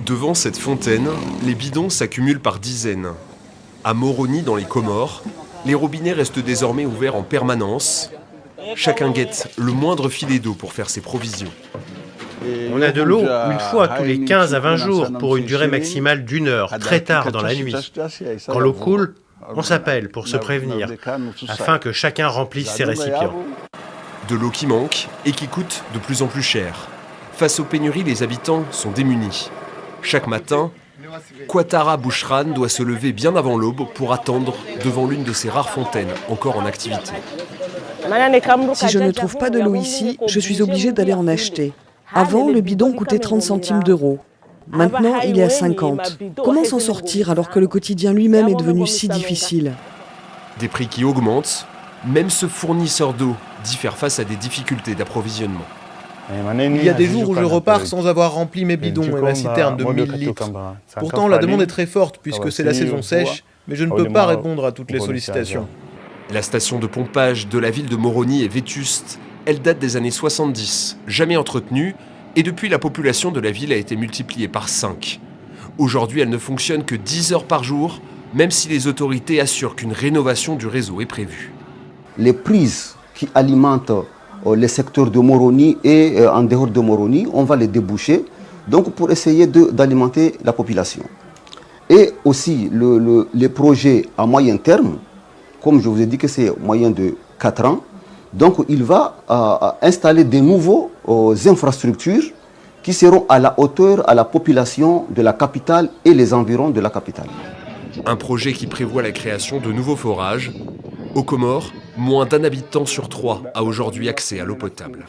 Devant cette fontaine, les bidons s'accumulent par dizaines. À Moroni, dans les Comores, les robinets restent désormais ouverts en permanence. Chacun guette le moindre filet d'eau pour faire ses provisions. On a de l'eau une fois tous les 15 à 20 jours pour une durée maximale d'1 heure, très tard dans la nuit. Quand l'eau coule, on s'appelle pour se prévenir, afin que chacun remplisse ses récipients. De l'eau qui manque et qui coûte de plus en plus cher. Face aux pénuries, les habitants sont démunis. Chaque matin, Ouattara Bouchran doit se lever bien avant l'aube pour attendre devant l'une de ces rares fontaines encore en activité. Si je ne trouve pas de l'eau ici, je suis obligée d'aller en acheter. Avant, le bidon coûtait 30 centimes d'euros. Maintenant, il est à 50. Comment s'en sortir alors que le quotidien lui-même est devenu si difficile? Des prix qui augmentent, même ce fournisseur d'eau dit faire face à des difficultés d'approvisionnement. Il y a des jours où je repars sans avoir rempli mes bidons et ma citerne de 1000 litres. Pourtant, la demande est très forte puisque c'est la saison sèche, mais je ne peux pas répondre à toutes les sollicitations. La station de pompage de la ville de Moroni est vétuste. Elle date des années 70, jamais entretenue, et depuis la population de la ville a été multipliée par 5. Aujourd'hui, elle ne fonctionne que 10 heures par jour, même si les autorités assurent qu'une rénovation du réseau est prévue. Les prises qui alimentent les secteurs de Moroni et en dehors de Moroni, on va les déboucher donc pour essayer d'alimenter la population. Et aussi les projets à moyen terme, comme je vous ai dit que c'est moyen de 4 ans, donc il va installer des nouveaux infrastructures qui seront à la hauteur à la population de la capitale et les environs de la capitale. Un projet qui prévoit la création de nouveaux forages. Aux Comores, moins d'1 habitant sur 3 a aujourd'hui accès à l'eau potable.